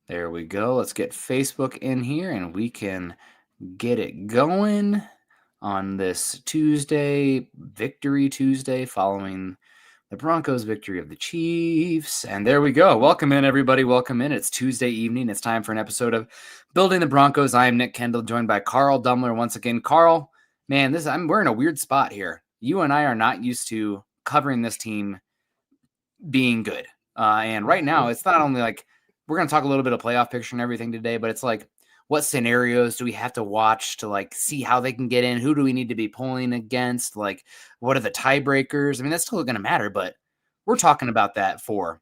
There we go. Let's get Facebook in here and we can get it going on this Tuesday, Victory Tuesday, following the Broncos' victory of the Chiefs. And there we go. Welcome in, everybody. Welcome in. It's Tuesday evening. It's time for an episode of Building the Broncos. I am Nick Kendell, joined by Carl Dumler once again. Carl, man, we're in a weird spot here. You and I are not used to covering this team being good. And right now, it's not only like we're going to talk a little bit of playoff picture and everything today, but it's like, what scenarios do we have to watch to like see how they can get in? Who do we need to be pulling against? Like, what are the tiebreakers? I mean, that's still going to matter, but we're talking about that for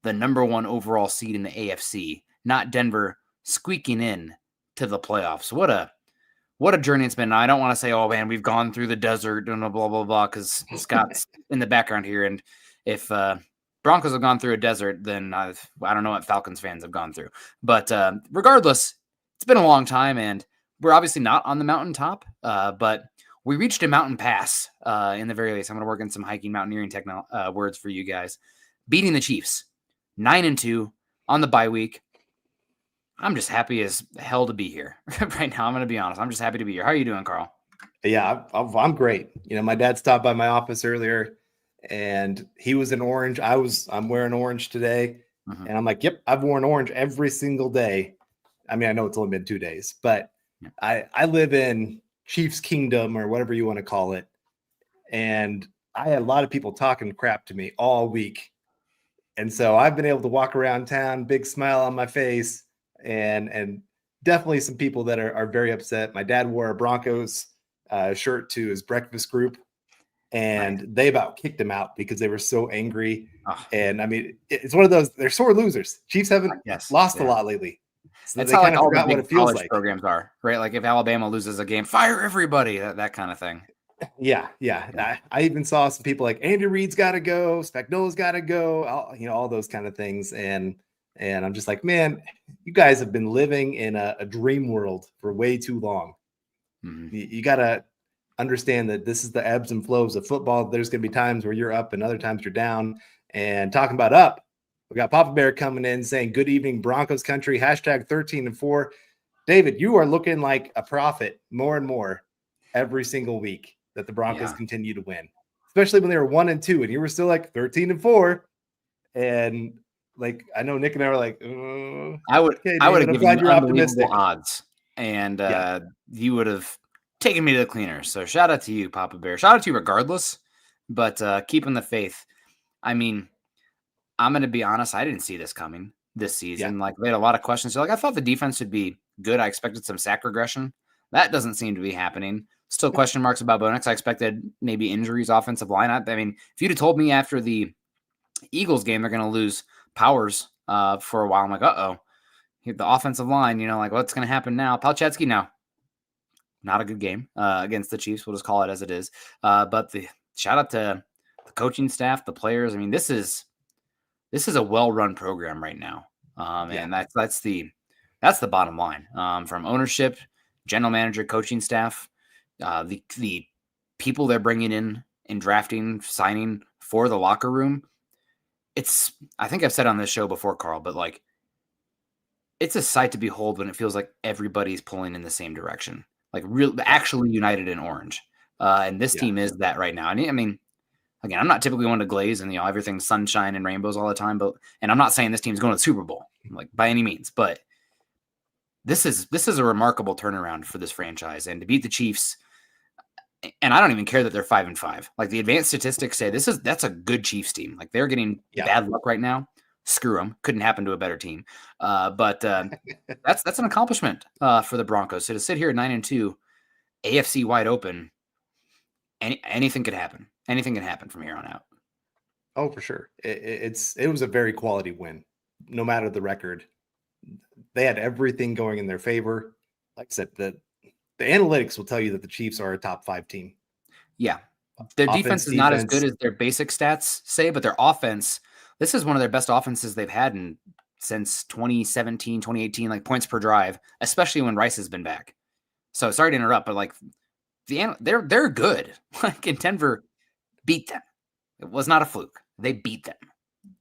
the number one overall seed in the AFC, not Denver squeaking in to the playoffs. What a journey it's been. Now, I don't want to say, oh man, we've gone through the desert and blah, blah, blah, because Scott's in the background here. And if Broncos have gone through a desert, then I don't know what Falcons fans have gone through. But regardless, it's been a long time, and we're obviously not on the mountaintop, but we reached a mountain pass in the very least. I'm going to work in some hiking, mountaineering words for you guys. Beating the Chiefs, 9-2 on the bye week. I'm just happy as hell to be here right now. I'm going to be honest. I'm just happy to be here. How are you doing, Carl? Yeah, I'm great. You know, my dad stopped by my office earlier, and he was in orange. I'm wearing orange today, and I'm like, yep, I've worn orange every single day. I mean, I know it's only been 2 days, but I live in Chiefs Kingdom or whatever you want to call it. And I had a lot of people talking crap to me all week. And so I've been able to walk around town, big smile on my face, and definitely some people that are very upset. My dad wore a Broncos shirt to his breakfast group, and they about kicked him out because they were so angry. And I mean, it's one of those, they're sore losers. Chiefs haven't lost a lot lately. So that's how like all the big college programs are, right? Like if Alabama loses a game, fire everybody, that kind of thing. Yeah. I even saw some people like Andy Reid's got to go, Spagnuolo's got to go, all those kind of things. And I'm just like, man, you guys have been living in a dream world for way too long. You got to understand that this is the ebbs and flows of football. There's going to be times where you're up and other times you're down. And talking about up, we got Papa Bear coming in saying, good evening, Broncos country, hashtag 13-4. David, you are looking like a prophet more and more every single week that the Broncos continue to win, especially when they were 1-2 and you were still like 13-4. And like, I know Nick and I were like, I would have given you unbelievable odds, and you would have taken me to the cleaners. So shout out to you, Papa Bear. Shout out to you regardless, but keeping the faith. I mean, I'm going to be honest. I didn't see this coming this season. Like, we had a lot of questions. So, like, I thought the defense would be good. I expected some sack regression. That doesn't seem to be happening. Still question marks about Bo Nix. I expected maybe injuries, offensive line. I mean, if you'd have told me after the Eagles game they're going to lose Powers for a while, I'm like, uh-oh. The offensive line, like, what's going to happen now? Palczewski, no. Not a good game against the Chiefs. We'll just call it as it is. But the shout out to the coaching staff, the players. I mean, this is a well-run program right now. And that's the bottom line. From ownership, general manager, coaching staff, the people they're bringing in drafting, signing for the locker room. I think I've said on this show before, Carl, but like, it's a sight to behold when it feels like everybody's pulling in the same direction, like actually united in orange. And this team is that right now. And I mean, again, I'm not typically one to glaze and everything's sunshine and rainbows all the time, and I'm not saying this team's going to the Super Bowl, like, by any means, but this is a remarkable turnaround for this franchise, and to beat the Chiefs. And I don't even care that they're 5-5. Like, the advanced statistics say that's a good Chiefs team. Like, they're getting bad luck right now. Screw them. Couldn't happen to a better team. But that's an accomplishment for the Broncos. So to sit here at 9-2, AFC wide open, anything could happen. Anything can happen from here on out. Oh, for sure. It was a very quality win, no matter the record. They had everything going in their favor. Like I said, the analytics will tell you that the Chiefs are a top 5 team. Yeah. Their defense is not as good as their basic stats say, but their offense, this is one of their best offenses they've had since 2017, 2018, like points per drive, especially when Rice has been back. So sorry to interrupt, but like they're good. Like, in Denver beat them. It was not a fluke. They beat them.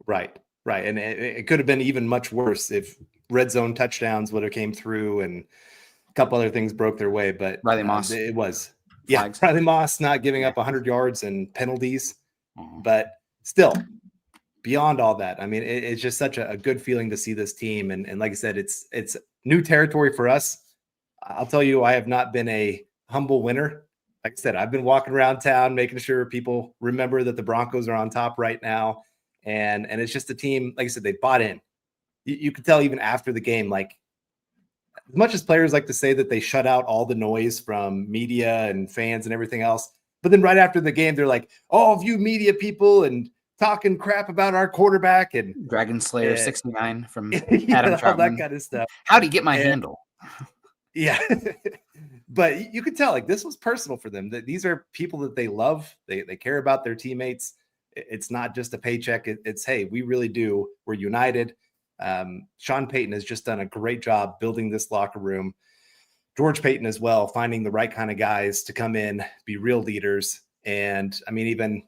Right. And it could have been even much worse if red zone touchdowns would have came through, and a couple other things broke their way. But Riley Moss. It was. Flags. Yeah, Riley Moss not giving up 100 yards and penalties. But still, beyond all that, I mean, it's just such a good feeling to see this team. And like I said, it's new territory for us. I'll tell you, I have not been a humble winner. Like I said, I've been walking around town, making sure people remember that the Broncos are on top right now. And it's just a team, like I said, they bought in. You could tell even after the game, like, as much as players like to say that they shut out all the noise from media and fans and everything else, but then right after the game, they're like, "Oh, of you media people and talking crap about our quarterback and Dragon Slayer 69 from yeah, Adam Troutman. All that kind of stuff." How'd he get my handle? Yeah, but you could tell like this was personal for them. That these are people that they love. They care about their teammates. It's not just a paycheck. It's hey, we really do. We're united. Sean Payton has just done a great job building this locker room. George Payton as well, finding the right kind of guys to come in, be real leaders. And I mean, even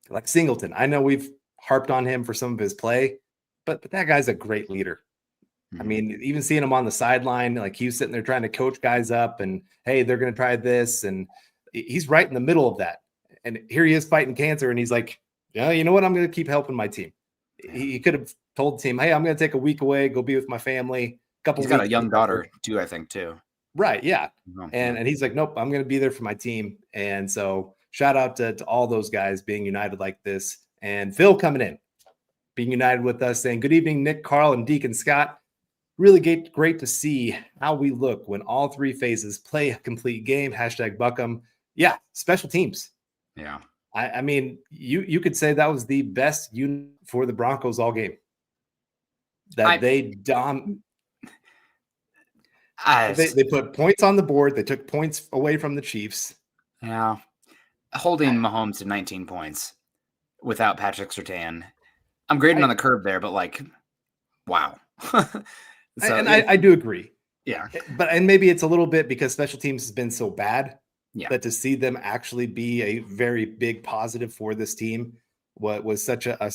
like Singleton, I know we've harped on him for some of his play, but that guy's a great leader. I mean, even seeing him on the sideline, like he was sitting there trying to coach guys up and, hey, they're going to try this. And he's right in the middle of that. And here he is fighting cancer. And he's like, yeah, you know what? I'm going to keep helping my team. He could have told the team, hey, I'm going to take a week away, go be with my family. He's got a young daughter too, I think, too. Right. Yeah. And he's like, nope, I'm going to be there for my team. And so shout out to all those guys being united like this. And Phil coming in, being united with us, saying, good evening, Nick, Carl, and Deacon Scott. Really great to see how we look when all three phases play a complete game. Hashtag Buckham. Yeah. Special teams. Yeah. I mean, you could say that was the best unit for the Broncos all game. They put points on the board. They took points away from the Chiefs. Yeah. Holding Mahomes to 19 points without Patrick Surtain. I'm grading on the curve there, but like, wow. I do agree. Yeah. And maybe it's a little bit because special teams has been so bad. Yeah. That to see them actually be a very big positive for this team was such a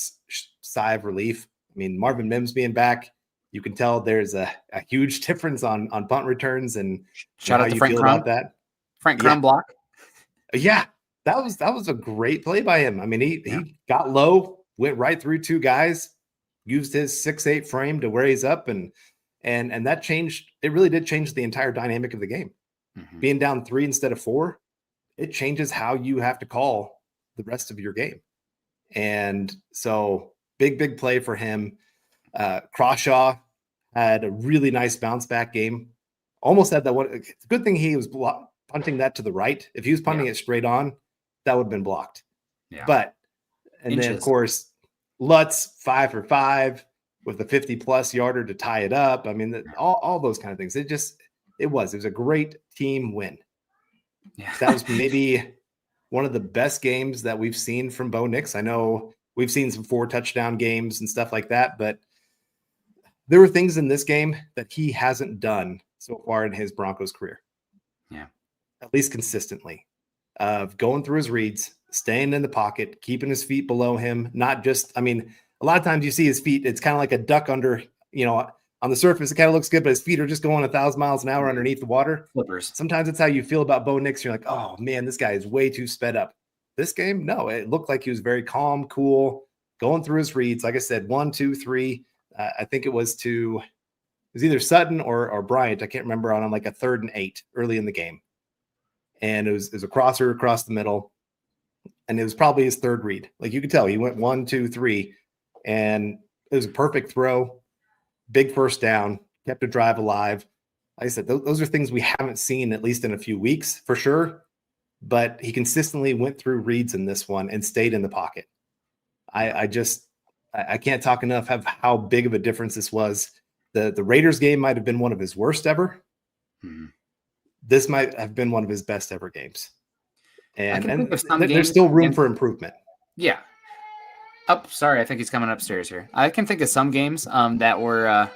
sigh of relief. I mean, Marvin Mims being back, you can tell there's a huge difference on punt returns and shout out to Frank Crum. About that. Frank Crum block. Yeah, that was a great play by him. I mean, he got low, went right through two guys, used his 6'8" frame to where he's up, and that changed. It really did change the entire dynamic of the game. Mm-hmm. Being down 3 instead of 4, it changes how you have to call the rest of your game. And so big play for him. Crawshaw had a really nice bounce back game. Almost had that one. It's a good thing he was punting that to the right. If he was punting it straight on, that would have been blocked. Yeah. Then of course, Lutz 5 for 5 with a 50+ yarder to tie it up. I mean, all those kind of things. It was a great team win. Yeah. That was maybe one of the best games that we've seen from Bo Nix. I know we've seen some 4 touchdown games and stuff like that, but there were things in this game that he hasn't done so far in his Broncos career. Yeah. At least consistently, of going through his reads, staying in the pocket, keeping his feet below him. Not just, I mean, a lot of times you see his feet, it's kind of like a duck under, on the surface, it kind of looks good, but his feet are just going 1,000 miles an hour underneath the water. Flippers. Sometimes it's how you feel about Bo Nix. You're like, oh man, this guy is way too sped up. This game, no, it looked like he was very calm, cool, going through his reads. Like I said, 1, 2, 3. I think it was either Sutton or Bryant. I can't remember, on like a 3rd and 8 early in the game. And it was a crosser across the middle. And it was probably his 3rd read. Like you could tell he went 1, 2, 3, and it was a perfect throw. Big first down, kept a drive alive. Like I said, those are things we haven't seen at least in a few weeks for sure. But he consistently went through reads in this one and stayed in the pocket. I can't talk enough of how big of a difference this was. The Raiders game might have been one of his worst ever. Mm-hmm. This might have been one of his best ever games. And there's still room for improvement. Yeah. Sorry, I think he's coming upstairs here. I can think of some games that were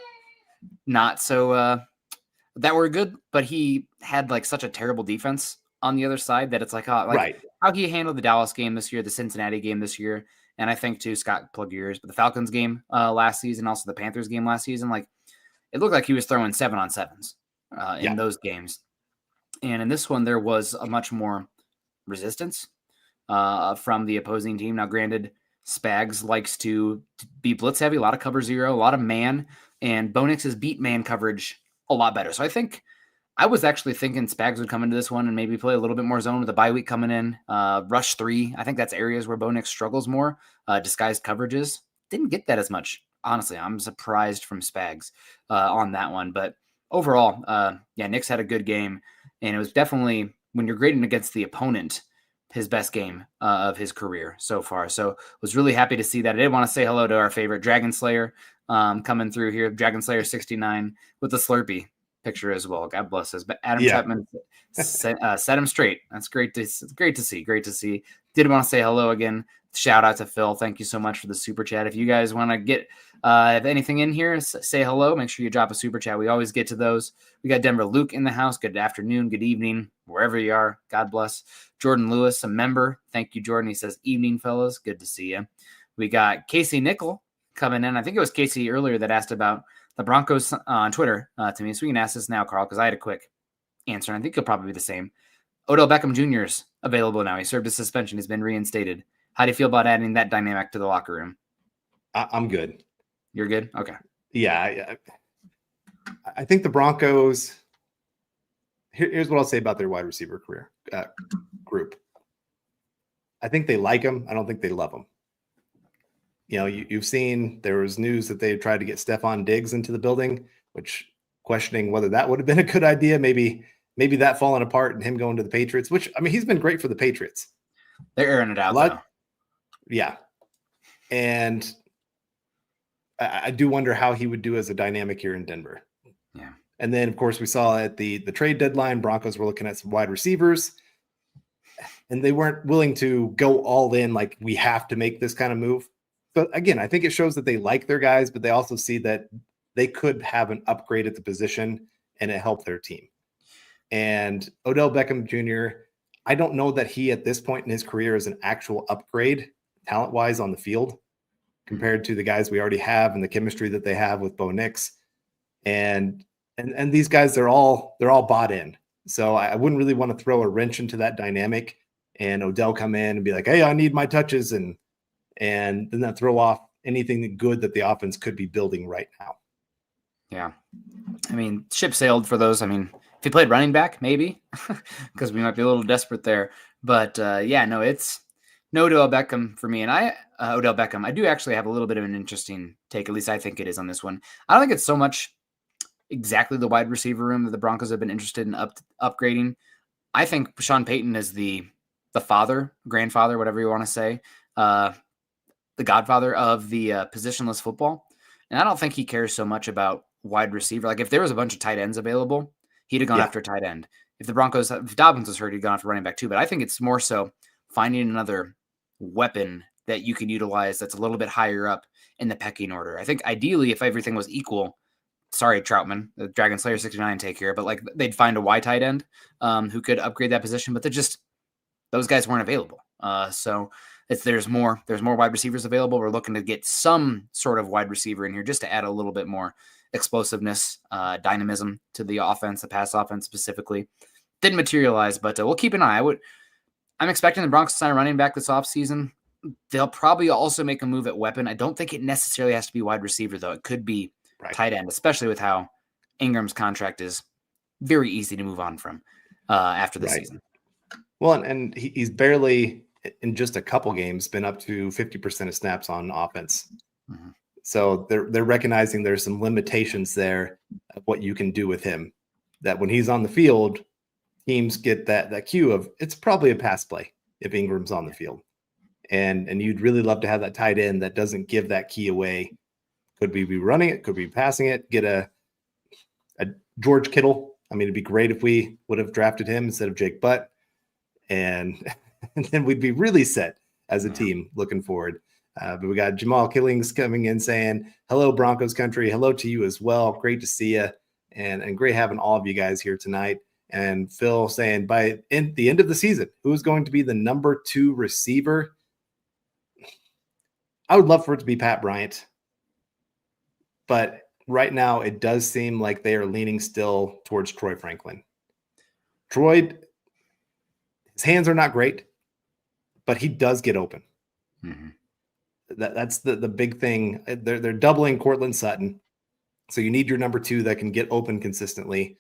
not so that were good, but he had like such a terrible defense on the other side that it's like, right. How he handled the Dallas game this year, the Cincinnati game this year, and I think too, Scott, plug yours, but the Falcons game last season, also the Panthers game last season. Like it looked like he was throwing 7-on-7s in those games. And in this one, there was a much more resistance from the opposing team. Now, granted, Spags likes to be blitz heavy, a lot of cover zero, a lot of man, and Bo Nix has beat man coverage a lot better. So I was actually thinking Spags would come into this one and maybe play a little bit more zone with the bye week coming in. Rush 3, I think that's areas where Bo Nix struggles more. Disguised coverages, didn't get that as much. Honestly, I'm surprised from Spags on that one. But overall, Nix had a good game. And it was definitely, when you're grading against the opponent, his best game of his career so far. So was really happy to see that. I did want to say hello to our favorite Dragon Slayer coming through here. Dragon Slayer 69 with the Slurpee picture as well. God bless us. But Adam Chapman set him straight. That's great to see. Great to see. Did want to say hello again. Shout out to Phil. Thank you so much for the super chat. If you guys want to get anything in here, say hello. Make sure you drop a super chat. We always get to those. We got Denver Luke in the house. Good afternoon, good evening, wherever you are. God bless. Jordan Lewis, a member. Thank you, Jordan. He says, evening, fellas. Good to see you. We got Casey Nickel coming in. I think it was Casey earlier that asked about the Broncos on Twitter to me. So we can ask this now, Carl, because I had a quick answer. And I think it'll probably be the same. Odell Beckham Jr. is available now. He served a suspension. He's been reinstated. How do you feel about adding that dynamic to the locker room? I'm good. You're good? Okay. Yeah. I think the Broncos, here's what I'll say about their wide receiver group. I think they like him. I don't think they love him. You know, you've seen there was news that they tried to get Stephon Diggs into the building, which questioning whether that would have been a good idea. Maybe that falling apart and him going to the Patriots, which, I mean, he's been great for the Patriots. They're airing it out, though. Yeah. And I do wonder how he would do as a dynamic here in Denver. Yeah. And then, of course, we saw at the trade deadline, Broncos were looking at some wide receivers, and they weren't willing to go all in like we have to make this kind of move. But again, I think it shows that they like their guys, but they also see that they could have an upgrade at the position and it helped their team. And Odell Beckham Jr., I don't know that he at this point in his career is an actual upgrade talent-wise on the field compared to the guys we already have and the chemistry that they have with Bo Nix. And these guys, they're all bought in. So I wouldn't really want to throw a wrench into that dynamic and Odell come in and be like, hey, I need my touches, and then that throw off anything good that the offense could be building right now. Yeah. I mean, ship sailed for those. I mean, if he played running back, maybe, because we might be a little desperate there. But it's no Odell Beckham for me. And Odell Beckham, I do actually have a little bit of an interesting take. At least I think it is on this one. I don't think it's so much exactly the wide receiver room that the Broncos have been interested in upgrading. I think Sean Payton is the father, grandfather, whatever you want to say, the godfather of the positionless football. And I don't think he cares so much about wide receiver. Like if there was a bunch of tight ends available, he'd have gone after tight end. If Dobbins was hurt, he'd gone after running back too. But I think it's more so finding another weapon that you can utilize that's a little bit higher up in the pecking order. I think ideally, if everything was equal, sorry, Troutman, the Dragon Slayer 69 take here, but like they'd find a Y tight end who could upgrade that position, but those guys weren't available. So if there's more wide receivers available, we're looking to get some sort of wide receiver in here just to add a little bit more explosiveness, dynamism to the offense, the pass offense specifically. Didn't materialize, but we'll keep an eye. I'm expecting the Broncos to sign a running back this offseason. They'll probably also make a move at weapon. I don't think it necessarily has to be wide receiver, though. It could be tight end, especially with how Ingram's contract is very easy to move on from after the season. Well, and he's barely, in just a couple games, been up to 50% of snaps on offense. Mm-hmm. So they're recognizing there's some limitations there of what you can do with him, that when he's on the field, teams get that cue of it's probably a pass play if Ingram's on the field. And you'd really love to have that tight end that doesn't give that key away. Could we be running it? Could we be passing it? Get a George Kittle. I mean, it'd be great if we would have drafted him instead of Jake Butt. And then we'd be really set as a team looking forward. But we got Jamal Killings coming in saying, hello, Broncos country. Hello to you as well. Great to see you. And great having all of you guys here tonight. And Phil saying, by the end of the season, who's going to be the number 2 receiver? I would love for it to be Pat Bryant. But right now it does seem like they are leaning still towards Troy Franklin. Troy, his hands are not great, but he does get open. Mm-hmm. That's the big thing. They're doubling Cortland Sutton. So you need your number 2 that can get open consistently.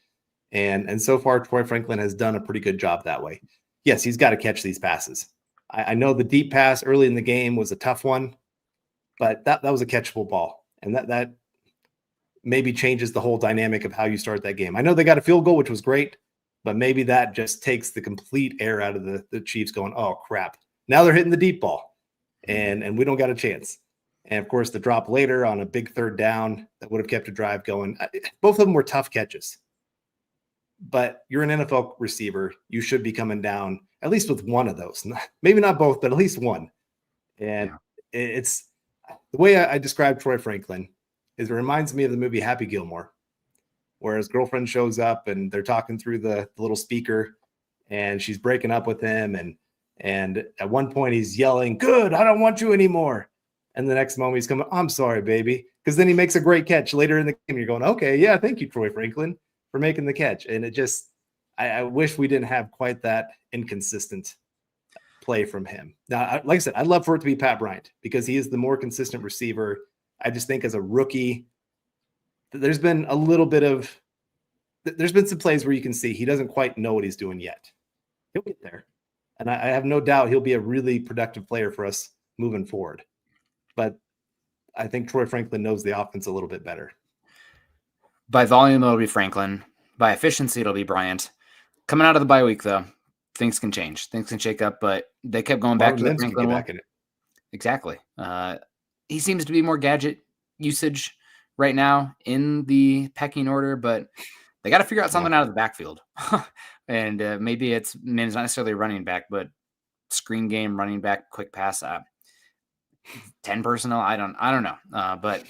And so far, Troy Franklin has done a pretty good job that way. Yes, he's got to catch these passes. I know the deep pass early in the game was a tough one, but that was a catchable ball. And that maybe changes the whole dynamic of how you start that game. I know they got a field goal, which was great, but maybe that just takes the complete air out of the Chiefs going, oh, crap. Now they're hitting the deep ball, and we don't got a chance. And, of course, the drop later on a big third down that would have kept a drive going. Both of them were tough catches. But you're an NFL receiver. You should be coming down at least with one of those. Maybe not both, but at least one. And it's the way I describe Troy Franklin is it reminds me of the movie Happy Gilmore, where his girlfriend shows up and they're talking through the little speaker and she's breaking up with him. And at one point he's yelling, "Good, I don't want you anymore." And the next moment he's coming, "I'm sorry, baby." Because then he makes a great catch later in the game. You're going, okay, yeah, thank you, Troy Franklin, for making the catch. And it just, I wish we didn't have quite that inconsistent play from him. Now, like I said, I'd love for it to be Pat Bryant because he is the more consistent receiver. I just think as a rookie, there's been some plays where you can see he doesn't quite know what he's doing yet. He'll get there. And I have no doubt he'll be a really productive player for us moving forward. But I think Troy Franklin knows the offense a little bit better. By volume, it'll be Franklin. By efficiency, it'll be Bryant. Coming out of the bye week, though, things can change. Things can shake up, but they kept going back to the Franklin one. Exactly. He seems to be more gadget usage right now in the pecking order, but they got to figure out something out of the backfield. And maybe it's not necessarily running back, but screen game, running back, quick pass. 10 personnel. I don't know. But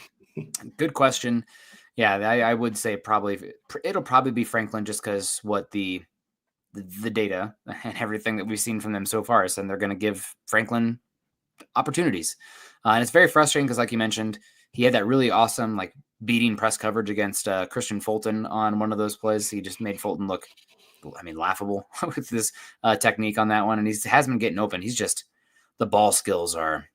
good question. Yeah, I would say it'll probably be Franklin just because what the data and everything that we've seen from them so far is, and they're going to give Franklin opportunities. And it's very frustrating because, like you mentioned, he had that really awesome beating press coverage against Christian Fulton on one of those plays. He just made Fulton look, laughable with this technique on that one. And he has been getting open. He's just, the ball skills are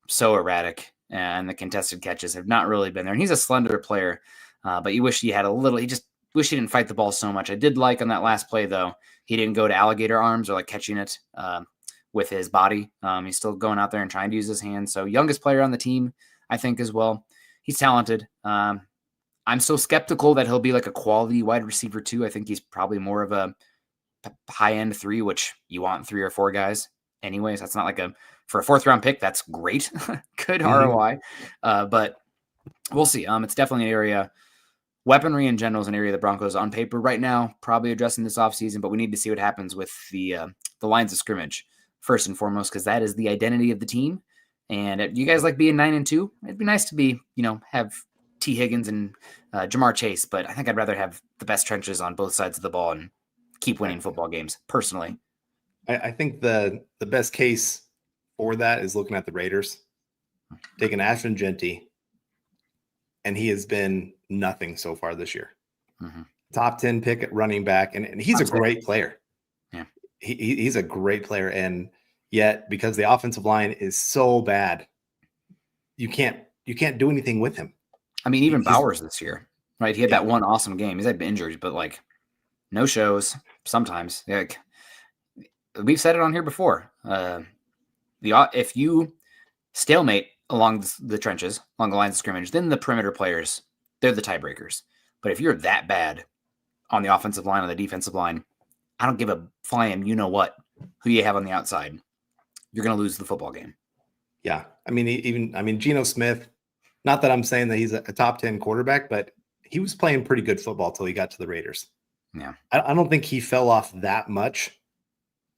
so erratic, and the contested catches have not really been there. And he's a slender player, but you wish he just wish he didn't fight the ball so much. I did like on that last play, though, he didn't go to alligator arms or catching it with his body. He's still going out there and trying to use his hands. So youngest player on the team, I think, as well. He's talented. I'm so skeptical that he'll be a quality wide receiver too. I think he's probably more of a high end 3, which you want 3 or 4 guys anyways. That's not for a 4th round pick. That's great. Good ROI. But we'll see. It's definitely an area. Weaponry in general is an area the Broncos on paper right now probably addressing this offseason, but we need to see what happens with the lines of scrimmage first and foremost, because that is the identity of the team. And you guys like being 9-2? It'd be nice to be, have T. Higgins and Jamar Chase, but I think I'd rather have the best trenches on both sides of the ball and keep winning football games personally. I think the best case for that is looking at the Raiders, taking Ashton Genty, and he has been nothing so far this year. Mm-hmm. Top 10 pick at running back, and he's a great player. Yeah, he's a great player, and yet because the offensive line is so bad, you can't do anything with him. Even Bowers this year, right? He had that one awesome game. He's had injuries, but no shows sometimes. We've said it on here before. If you stalemate along the trenches, along the lines of scrimmage, then the perimeter players, they're the tiebreakers. But if you're that bad on the offensive line, on the defensive line, I don't give a flying who you have on the outside. You're going to lose the football game. Yeah. Geno Smith, not that I'm saying that he's a top 10 quarterback, but he was playing pretty good football till he got to the Raiders. Yeah. I don't think he fell off that much.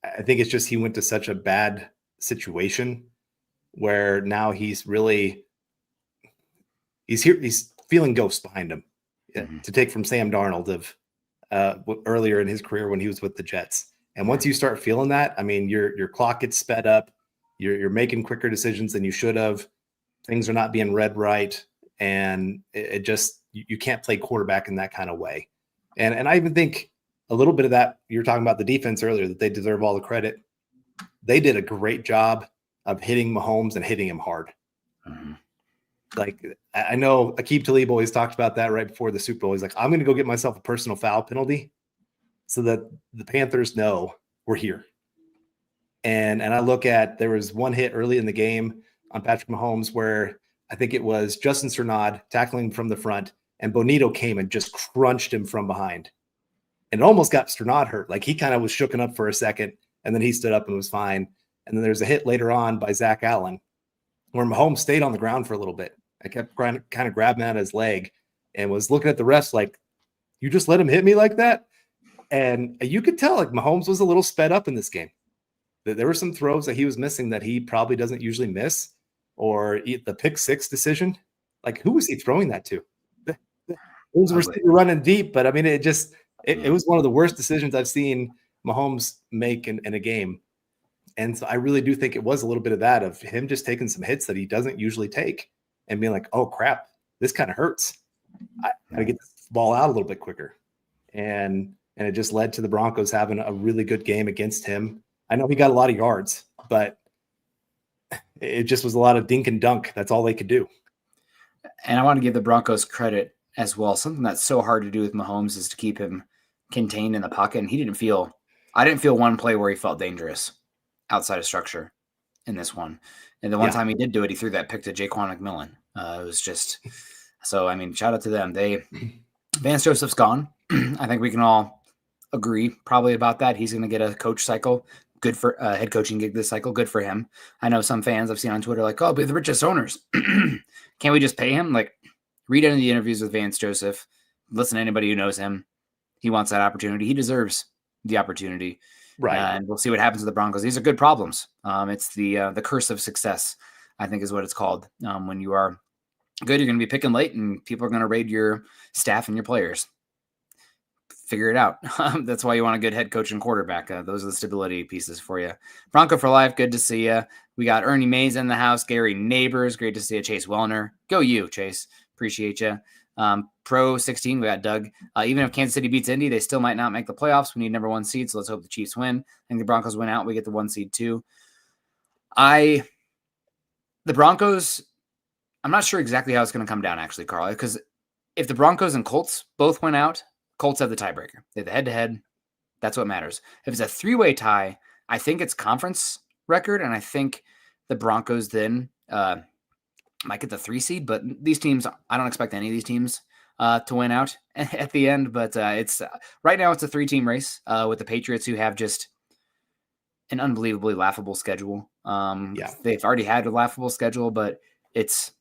I think it's just he went to such a bad situation where now he's feeling ghosts behind him. Mm-hmm. To take from Sam Darnold of earlier in his career when he was with the Jets. And once you start feeling that, your clock gets sped up. You're making quicker decisions than you should have. Things are not being read right. And you can't play quarterback in that kind of way. And I even think a little bit of that, you were talking about the defense earlier, that they deserve all the credit. They did a great job of hitting Mahomes and hitting him hard. Mm-hmm. Like, I know Aqib Talib always talked about that right before the Super Bowl. He's like, I'm going to go get myself a personal foul penalty so that the Panthers know we're here. And I look at, there was one hit early in the game on Patrick Mahomes where I think it was Justin Cernod tackling from the front, and Bonito came and just crunched him from behind. And it almost got Cernod hurt. Like, he kind of was shooken up for a second, and then he stood up and was fine. And then there's a hit later on by Zach Allen where Mahomes stayed on the ground for a little bit. I kept kind of grabbing at his leg and was looking at the refs like, you just let him hit me like that? And you could tell like Mahomes was a little sped up in this game. There were some throws that he was missing that he probably doesn't usually miss, or the pick six decision. Like, who was he throwing that to? It was a receiver running deep, but I mean, it was one of the worst decisions I've seen Mahomes make in a game. And so I really do think it was a little bit of that, of him just taking some hits that he doesn't usually take and being like, oh crap, this kind of hurts. I got to get this ball out a little bit quicker. And it just led to the Broncos having a really good game against him. I know he got a lot of yards, but it just was a lot of dink and dunk. That's all they could do. And I want to give the Broncos credit as well. Something that's so hard to do with Mahomes is to keep him contained in the pocket. And I didn't feel one play where he felt dangerous outside of structure in this one. And the one time he did do it, he threw that pick to Jaquan McMillan. It was just, so, I mean, shout out to them. Vance Joseph's gone. I think we can all agree probably about that. He's going to get a coach cycle. Good for head coaching gig this cycle. Good for him. I know some fans I've seen on Twitter like, oh, but the richest owners. Can't we just pay him? Like, read any of the interviews with Vance Joseph. Listen to anybody who knows him. He wants that opportunity. He deserves the opportunity. Right. And we'll see what happens to the Broncos. These are good problems. It's the curse of success, I think is what it's called. When you are good, you're going to be picking late, and people are going to raid your staff and your players. Figure it out. That's why you want a good head coach and quarterback. Those are the stability pieces for you. Bronco for life. Good to see you. We got Ernie Mays in the house. Gary Neighbors. Great to see you. Chase Wellner. Go you, Chase. Appreciate you. Pro 16. We got Doug. Even if Kansas City beats Indy, they still might not make the playoffs. We need number 1 seed. So let's hope the Chiefs win. I think the Broncos win out. We get the 1 seed too. The Broncos, I'm not sure exactly how it's going to come down actually, Carl, because if the Broncos and Colts both went out, Colts have the tiebreaker. They have the head-to-head. That's what matters. If it's a 3-way tie, I think it's conference record, and I think the Broncos then might get the 3 seed. But these teams, I don't expect any of these teams to win out at the end. But it's right now it's a 3-team race with the Patriots, who have just an unbelievably laughable schedule. They've already had a laughable schedule, but it's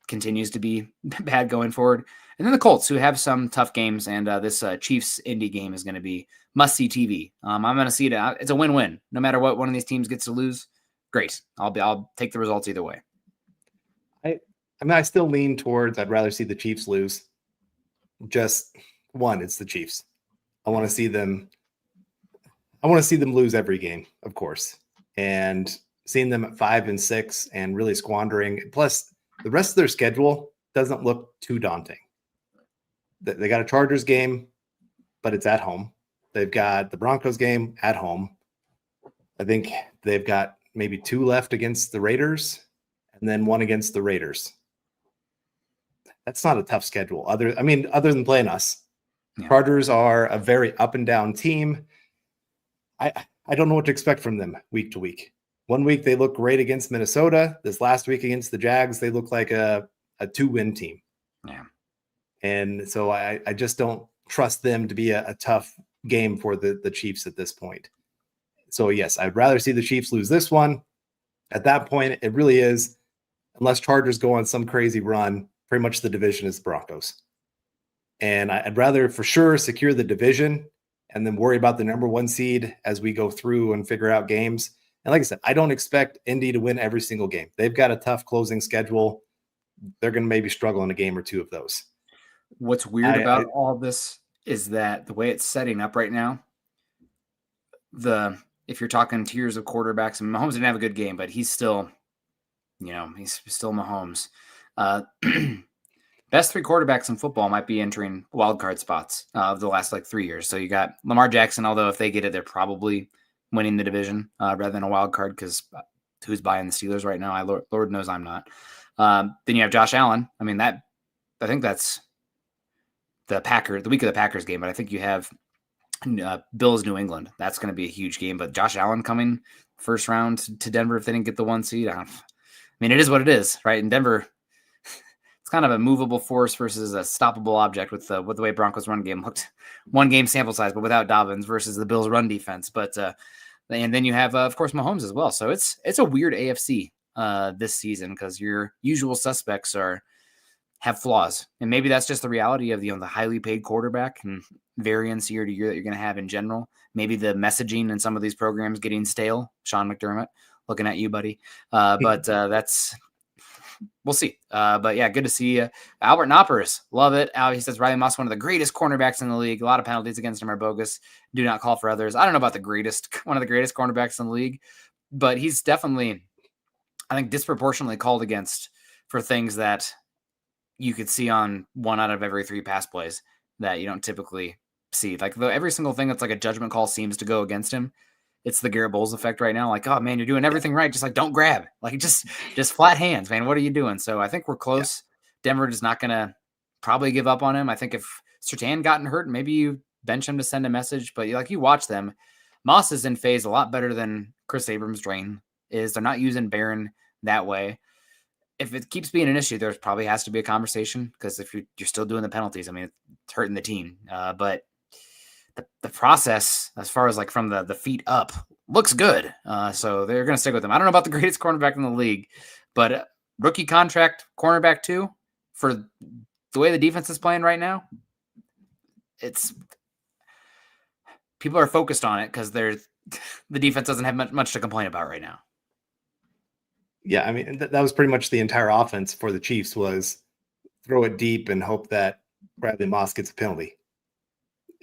continues to be bad going forward. And then the Colts, who have some tough games, and this Chiefs-Indy game is going to be must-see TV. I'm going to see it. It's a win-win. No matter what one of these teams gets to lose, great. I'll take the results either way. I still lean towards I'd rather see the Chiefs lose. Just one, it's the Chiefs. I want to see them lose every game, of course. And seeing them at 5-6 and really squandering. Plus, the rest of their schedule doesn't look too daunting. They got a Chargers game, but it's at home. They've got the Broncos game at home. I think they've got maybe 2 left against the Raiders and then 1 against the Raiders. That's not a tough schedule. Other than playing us. Yeah. Chargers are a very up and down team. I don't know what to expect from them week to week. One week they look great against Minnesota. This last week against the Jags, they look like a 2-win team. Yeah. And so I just don't trust them to be a tough game for the Chiefs at this point. So, yes, I'd rather see the Chiefs lose this one. At that point, it really is, unless Chargers go on some crazy run, pretty much the division is the Broncos. And I'd rather for sure secure the division and then worry about the number 1 seed as we go through and figure out games. And like I said, I don't expect Indy to win every single game. They've got a tough closing schedule. They're going to maybe struggle in a game or 2 of those. What's weird about all this is that the way it's setting up right now, if you're talking tiers of quarterbacks, and Mahomes didn't have a good game, but he's still, he's still Mahomes. best 3 quarterbacks in football might be entering wild card spots of the last 3 years. So you got Lamar Jackson, although if they get it, they're probably winning the division rather than a wild card, because who's buying the Steelers right now? Lord knows I'm not. Then you have Josh Allen. I mean, I think that's the week of the Packers game, but I think you have Bills New England. That's going to be a huge game. But Josh Allen coming first round to Denver if they didn't get the 1 seed. I mean, it is what it is, right? In Denver, it's kind of a movable force versus a stoppable object with the way Broncos run game looked. 1 game sample size, but without Dobbins versus the Bills run defense. But and then you have, of course, Mahomes as well. So it's a weird AFC this season, because your usual suspects have flaws, and maybe that's just the reality of the highly paid quarterback and variance year to year that you're going to have in general. Maybe the messaging in some of these programs getting stale. Sean McDermott, looking at you, buddy. But we'll see. But yeah, good to see Albert Knoppers. Love it. He says Riley Moss, one of the greatest cornerbacks in the league. A lot of penalties against him are bogus. Do not call for others. I don't know about one of the greatest cornerbacks in the league, but he's definitely, I think, disproportionately called against for things that you could see on 1 out of every 3 pass plays that you don't typically see. Every single thing that's a judgment call seems to go against him. It's the Garrett Bowles effect right now. Oh man, you're doing everything right. Just don't grab. Just flat hands, man. What are you doing? So I think we're close. Yeah. Denver is not going to probably give up on him. I think if Surtain gotten hurt, maybe you bench him to send a message, but you watch them. Moss is in phase a lot better than Chris Abrams' drain is. They're not using Barron that way. If it keeps being an issue, there probably has to be a conversation, because if you're still doing the penalties, I mean, it's hurting the team. But the process, as far as from the feet up, looks good. So they're going to stick with him. I don't know about the greatest cornerback in the league, but rookie contract cornerback 2 for the way the defense is playing right now. People are focused on it because the defense doesn't have much to complain about right now. Yeah, I mean, that was pretty much the entire offense for the Chiefs, was throw it deep and hope that Bradley Moss gets a penalty.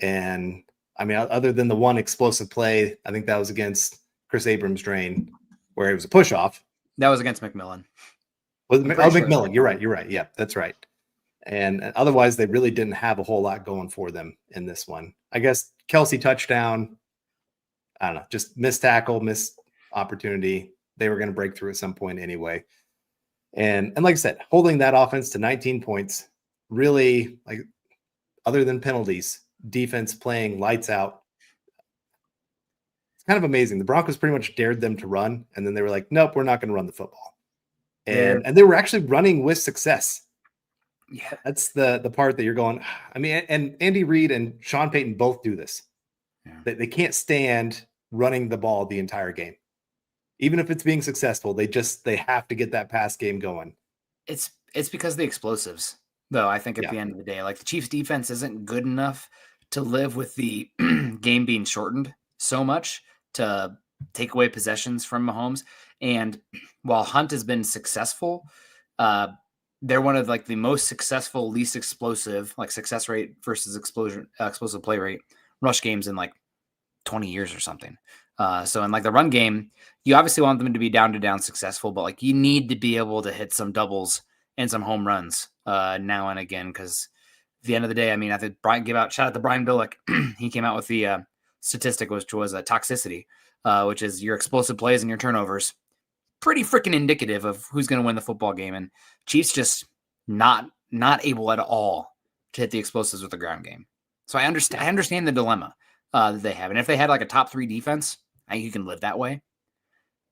And I mean, other than the 1 explosive play, I think that was against Chris Abrams' drain, where it was a push off. That was against McMillan. McMillan. You're right. Yeah, that's right. And otherwise, they really didn't have a whole lot going for them in this one. I guess Kelsey touchdown, I don't know, just missed tackle, missed opportunity. They were going to break through at some point anyway. And like I said, holding that offense to 19 points, really, other than penalties, defense playing lights out. It's kind of amazing. The Broncos pretty much dared them to run, and then they were like, nope, we're not going to run the football. And they were actually running with success. Yeah, that's the part that you're going, I mean, and Andy Reid and Sean Payton both do this. Yeah. They can't stand running the ball the entire game. Even if it's being successful, they have to get that pass game going. It's because of the explosives, though. I think at the end of the day, the Chiefs defense isn't good enough to live with the game being shortened so much to take away possessions from Mahomes. And while Hunt has been successful, they're one of the most successful, least explosive, success rate versus explosive play rate rush games in 20 years or something. So in the run game, you obviously want them to be down successful, but you need to be able to hit some doubles and some home runs now and again, because at the end of the day, I mean, I think shout out to Brian Billick. He came out with the statistic, which was a toxicity, which is your explosive plays and your turnovers. Pretty freaking indicative of who's going to win the football game. And Chiefs just not able at all to hit the explosives with the ground game. So I understand the dilemma that they have. And if they had a top 3 defense, I think you can live that way.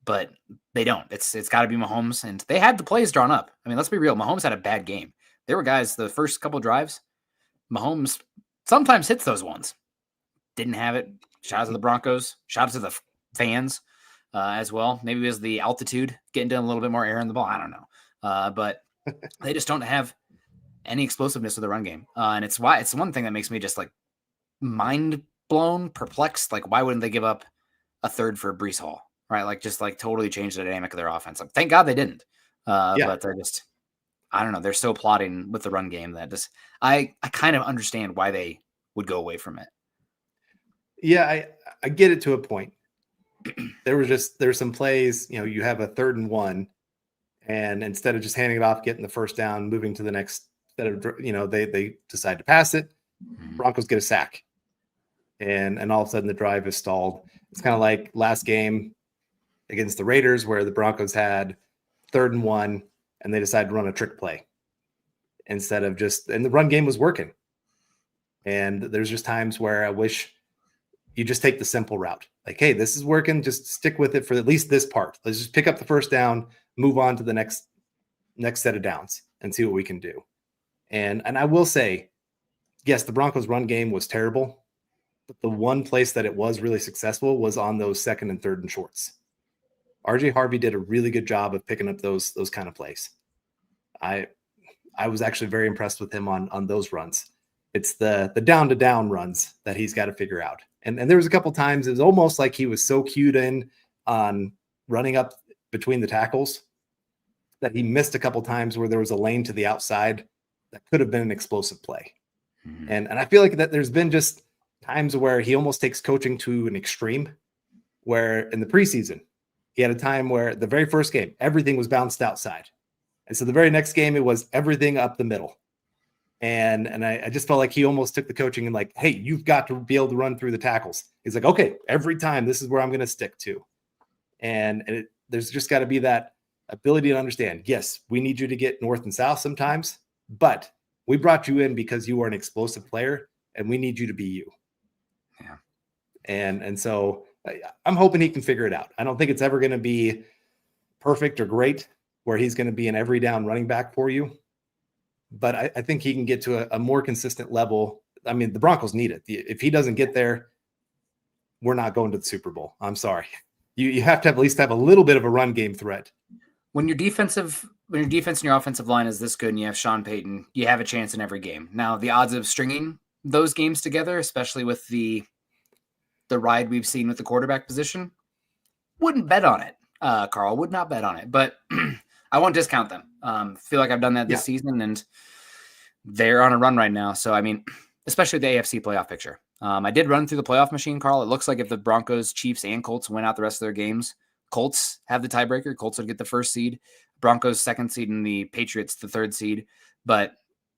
But they don't. It's got to be Mahomes. And they had the plays drawn up. I mean, let's be real. Mahomes had a bad game. There were guys, the first couple drives, Mahomes sometimes hits those ones. Didn't have it. Shout out to the Broncos. Shout out to the fans as well. Maybe it was the altitude getting to a little bit more air in the ball. I don't know. But they just don't have any explosiveness with the run game. And it's one thing that makes me just mind blown, perplexed. Why wouldn't they give up a third for Breece Hall? Right? Just totally change the dynamic of their offense. Thank God they didn't. But they're just, I don't know. They're so plotting with the run game that I kind of understand why they would go away from it. Yeah, I get it to a point. There's some plays, you have a 3rd and 1, and instead of just handing it off, getting the first down, moving to the next instead of, they decide to pass it. Broncos get a sack. And all of a sudden the drive is stalled. It's kind of like last game against the Raiders where the Broncos had 3rd and 1 and they decided to run a trick play instead of and the run game was working. And there's just times where I wish you just take the simple route. Like, hey, this is working. Just stick with it for at least this part. Let's just pick up the first down, move on to the next set of downs and see what we can do. And I will say, yes, the Broncos run game was terrible, but the one place that it was really successful was on those 2nd and 3rd and shorts. RJ Harvey did a really good job of picking up those kind of plays. I was actually very impressed with him on those runs. It's the down to down runs that he's got to figure out. And there was a couple times it was almost like he was so cued in on running up between the tackles that he missed a couple times where there was a lane to the outside that could have been an explosive play. Mm-hmm. And I feel like that there's been just times where he almost takes coaching to an extreme, where in the preseason, he had a time where the very first game, everything was bounced outside. And so the very next game, it was everything up the middle. And I just felt like he almost took the coaching and like, hey, you've got to be able to run through the tackles. He's like, okay, every time this is where I'm going to stick to. And there's just got to be that ability to understand, yes, we need you to get north and south sometimes, but we brought you in because you are an explosive player and we need you to be you. Yeah. And so I'm hoping he can figure it out. I don't think it's ever going to be perfect or great where he's going to be an every down running back for you. But I think he can get to a more consistent level. I mean, the Broncos need it. If he doesn't get there, we're not going to the Super Bowl. I'm sorry. You have to at least have a little bit of a run game threat. When your defense and your offensive line is this good and you have Sean Payton, you have a chance in every game. Now, the odds of stringing those games together, especially with the ride we've seen with the quarterback position, wouldn't bet on it. Carl would not bet on it, but I won't discount them. Feel like I've done that this season, and they're on a run right now. So, I mean, especially the AFC playoff picture. I did run through the playoff machine, Carl. It looks like if the Broncos, Chiefs, and Colts win out the rest of their games, Colts have the tiebreaker. Colts would get the 1st seed. Broncos 2nd seed, and the Patriots the 3rd seed. But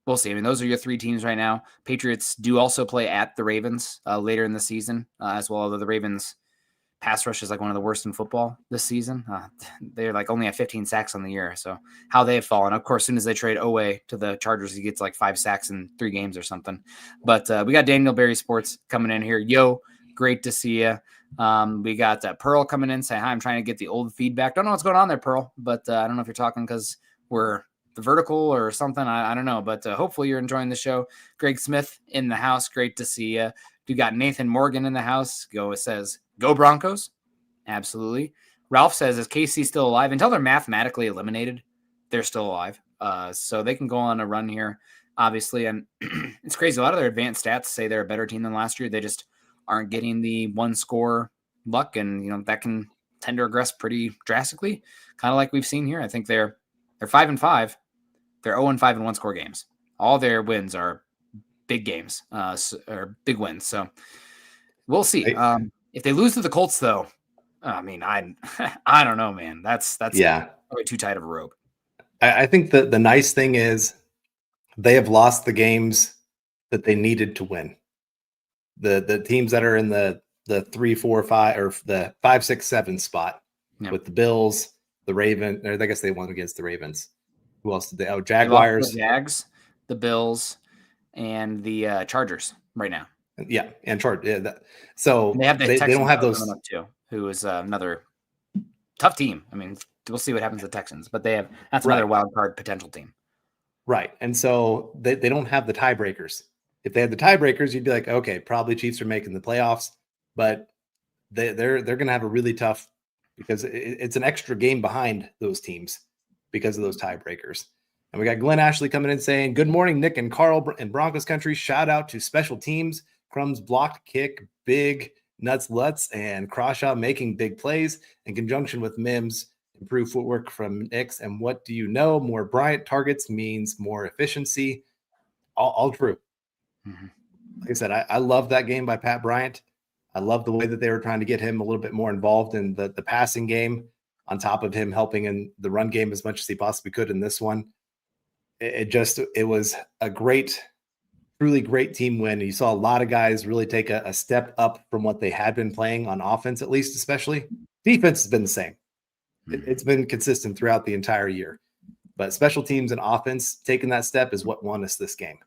we'll see. I mean, those are your 3 teams right now. Patriots do also play at the Ravens later in the season as well, although the Ravens pass rush is like one of the worst in football this season. They're like only at 15 sacks on the year. So how they've fallen. Of course, as soon as they trade Oweh to the Chargers, he gets like 5 sacks in 3 games or something. But we got Daniel Berry Sports coming in here. Yo, great to see you. We got Pearl coming in saying, hi, I'm trying to get the old feedback. Don't know what's going on there, Pearl, but I don't know if you're talking because we're the vertical or something. I don't know, but hopefully you're enjoying the show. Greg Smith in the house. Great to see you. You got Nathan Morgan in the house. Says, go Broncos. Absolutely. Ralph says, is KC still alive? Until they're mathematically eliminated, they're still alive. So they can go on a run here, obviously. And it's crazy. A lot of their advanced stats say they're a better team than last year. They just aren't getting the 1-score luck. And, that can tend to regress pretty drastically, kind of like we've seen here. I think they're 5-5. They're 0-5 in 1-score games. All their wins are big games or big wins. So we'll see. If they lose to the Colts, though, I mean, I don't know, man. That's probably too tight of a rope. I think that the nice thing is they have lost the games that they needed to win. The teams that are in the 3, 4, 5 or the 5, 6, 7 spot with the Bills, the Ravens, or I guess they won against the Ravens. Who else did they? Oh, Jaguars, the Jags, the Bills, and the Chargers right now. Yeah, and Chargers. Yeah, so and they have they don't have those too, who is another tough team. I mean, we'll see what happens to the Texans, but that's another wild card potential team. Right, and so they don't have the tiebreakers. If they had the tiebreakers, you'd be like, okay, probably Chiefs are making the playoffs, but they're going to have a really tough because it's an extra game behind those teams because of those tiebreakers. And we got Glenn Ashley coming in saying, good morning, Nick and Carl in Broncos country. Shout out to special teams, Crumbs blocked kick, big Nuts Lutz, and Crawshaw making big plays in conjunction with Mims. Improved footwork from Nix. And what do you know? More Bryant targets means more efficiency. All true. Mm-hmm. Like I said, I love that game by Pat Bryant. I love the way that they were trying to get him a little bit more involved in the passing game on top of him helping in the run game as much as he possibly could in this one. it was a truly great team win. You saw a lot of guys really take a step up from what they had been playing on offense, at least, especially. Defense has been the same. It's been consistent throughout the entire year. But special teams and offense taking that step is what won us this game.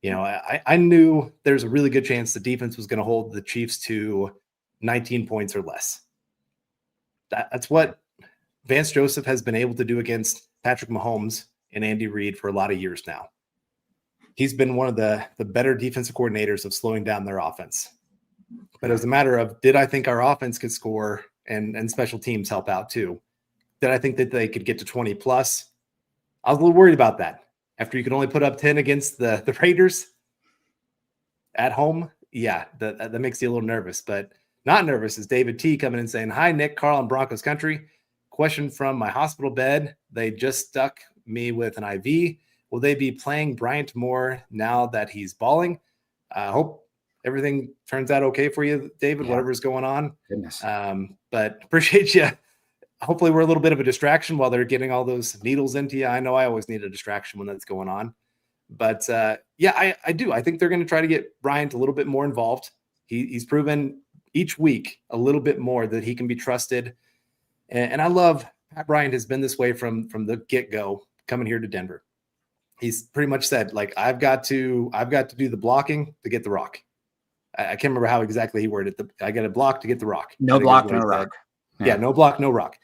I knew there's a really good chance the defense was going to hold the Chiefs to 19 points or less. That's what Vance Joseph has been able to do against Patrick Mahomes and Andy Reid for a lot of years now. He's been one of the better defensive coordinators of slowing down their offense. But as a matter of, did I think our offense could score and special teams help out too? Did I think that they could get to 20 plus? I was a little worried about that. After you could only put up 10 against the Raiders at home, yeah, that makes you a little nervous. But not nervous is David T coming in saying, "Hi, Nick, Carl, and Broncos country. Question from my hospital bed. They just stuck me with an IV. Will they be playing Bryant more now that he's balling? I hope everything turns out okay for you, David, whatever's going on. Goodness. But appreciate you. Hopefully we're a little bit of a distraction while they're getting all those needles into you. I know I always need a distraction when that's going on. But I do. I think they're going to try to get Bryant a little bit more involved. He's proven each week a little bit more that he can be trusted. And I love Pat Bryant has been this way from the get-go coming here to Denver. He's pretty much said, like, I've got to do the blocking to get the rock. I can't remember how exactly he worded it. I got to block to get the rock. No block, no rock. Yeah, no block, no rock.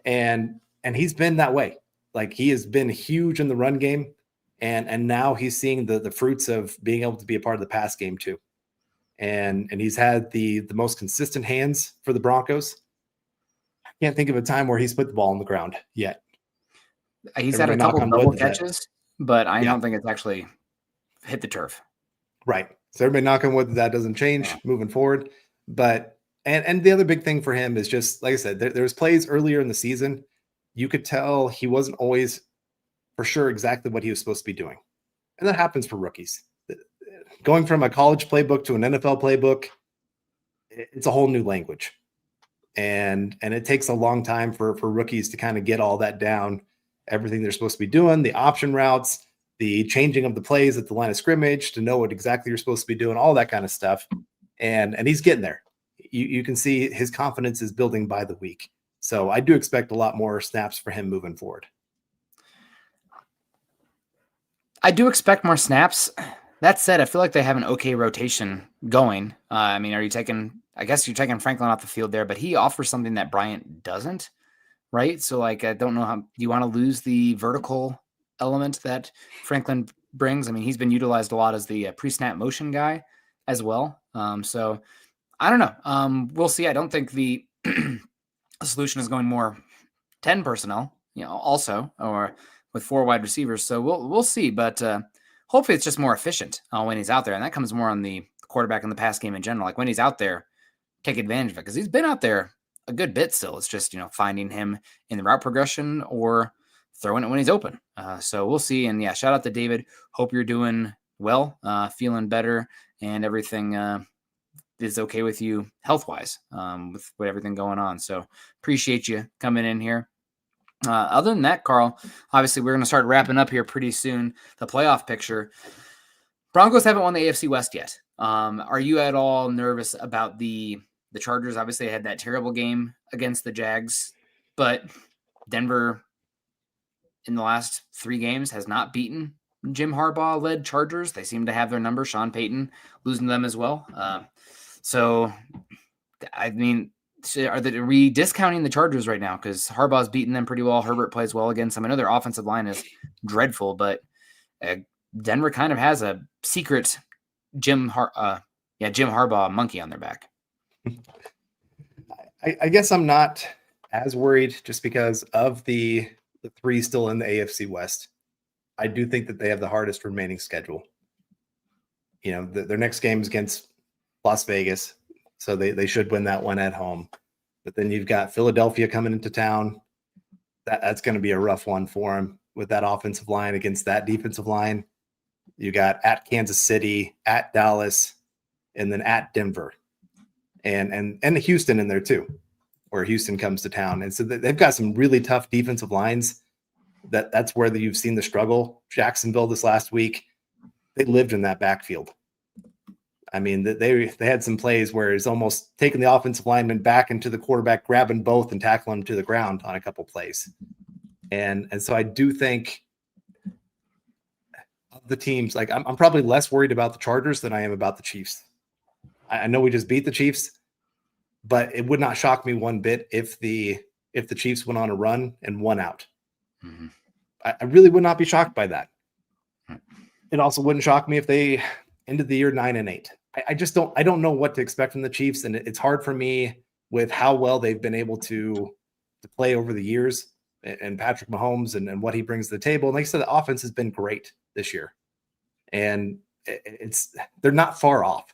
And he's been that way. Like, he has been huge in the run game. And now he's seeing the fruits of being able to be a part of the pass game too. And he's had the most consistent hands for the Broncos. I can't think of a time where he's put the ball on the ground yet. He's had a couple double catches, but I don't think it's actually hit the turf. Right. So everybody knock on wood that doesn't change moving forward. But and the other big thing for him is just, like I said, there was plays earlier in the season. You could tell he wasn't always for sure exactly what he was supposed to be doing. And that happens for rookies. Going from a college playbook to an NFL playbook, it's a whole new language. And it takes a long time for rookies to kind of get all that down, everything they're supposed to be doing, the option routes, the changing of the plays at the line of scrimmage to know what exactly you're supposed to be doing, all that kind of stuff. And he's getting there. You can see his confidence is building by the week. So I do expect a lot more snaps for him moving forward. I do expect more snaps. That said, I feel like they have an okay rotation going. I mean, I guess you're taking Franklin off the field there, but he offers something that Bryant doesn't, right? So, like, I don't know how you want to lose the vertical element that Franklin brings. I mean, he's been utilized a lot as the pre-snap motion guy as well. So I don't know. We'll see. I don't think the solution is going more 10 personnel, also, or with 4 wide receivers. So we'll see, but hopefully it's just more efficient when he's out there. And that comes more on the quarterback in the pass game in general. Like, when he's out there, take advantage of it, because he's been out there a good bit still. It's just, finding him in the route progression or throwing it when he's open. So we'll see. And yeah, shout out to David. Hope you're doing well, feeling better, and everything is okay with you health-wise with everything going on. So appreciate you coming in here. Other than that, Carl, obviously we're going to start wrapping up here pretty soon. The playoff picture. Broncos haven't won the AFC West yet. Are you at all nervous about the Chargers? Obviously, they had that terrible game against the Jags, but Denver in the last 3 games has not beaten Jim Harbaugh-led Chargers. They seem to have their number. Sean Payton losing to them as well. So, I mean, are we discounting the Chargers right now? Because Harbaugh's beaten them pretty well. Herbert plays well against them. I know their offensive line is dreadful, but Denver kind of has a secret Jim Harbaugh monkey on their back. I guess I'm not as worried just because of the 3 still in the AFC West. I do think that they have the hardest remaining schedule. Their next game is against Las Vegas, so they should win that one at home. But then you've got Philadelphia coming into town. That's going to be a rough one for them with that offensive line against that defensive line. You got at Kansas City, at Dallas, and then at Denver, and Houston in there too, where Houston comes to town. And so they've got some really tough defensive lines. That's where you've seen the struggle. Jacksonville this last week, they lived in that backfield. I mean, they had some plays where it's almost taking the offensive lineman back into the quarterback, grabbing both and tackling them to the ground on a couple plays. And so I do think of the teams, like I'm probably less worried about the Chargers than I am about the Chiefs. I know we just beat the Chiefs, but it would not shock me one bit if the Chiefs went on a run and won out. Mm-hmm. I really would not be shocked by that. It also wouldn't shock me if they ended the year 9-8. I just don't know what to expect from the Chiefs, and it's hard for me with how well they've been able to play over the years, and Patrick Mahomes and what he brings to the table. And like I said, the offense has been great this year, and they're not far off.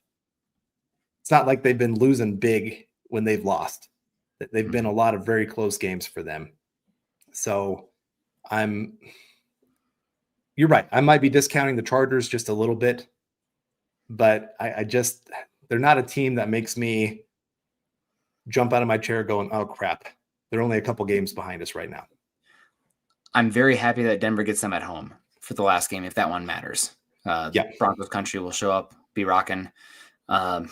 It's not like they've been losing big when they've lost. They've been a lot of very close games for them. So you're right. I might be discounting the Chargers just a little bit, but they're not a team that makes me jump out of my chair going, oh crap, they're only a couple games behind us right now. I'm very happy that Denver gets them at home for the last game, if that one matters. Broncos country will show up, be rocking.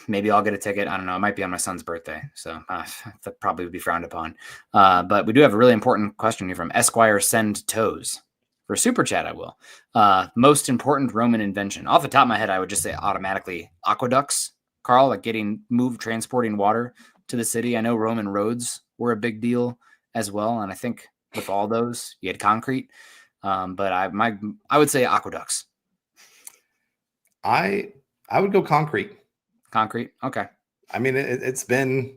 Maybe I'll get a ticket. I don't know. It might be on my son's birthday, so that probably would be frowned upon. But we do have a really important question here from Esquire Send Toes. For Super Chat, I will. Most important Roman invention. Off the top of my head, I would just say automatically aqueducts, Carl, like transporting water to the city. I know Roman roads were a big deal as well, and I think with all those, you had concrete. But I would say aqueducts. I would go concrete. Concrete. Okay. I mean, it's been,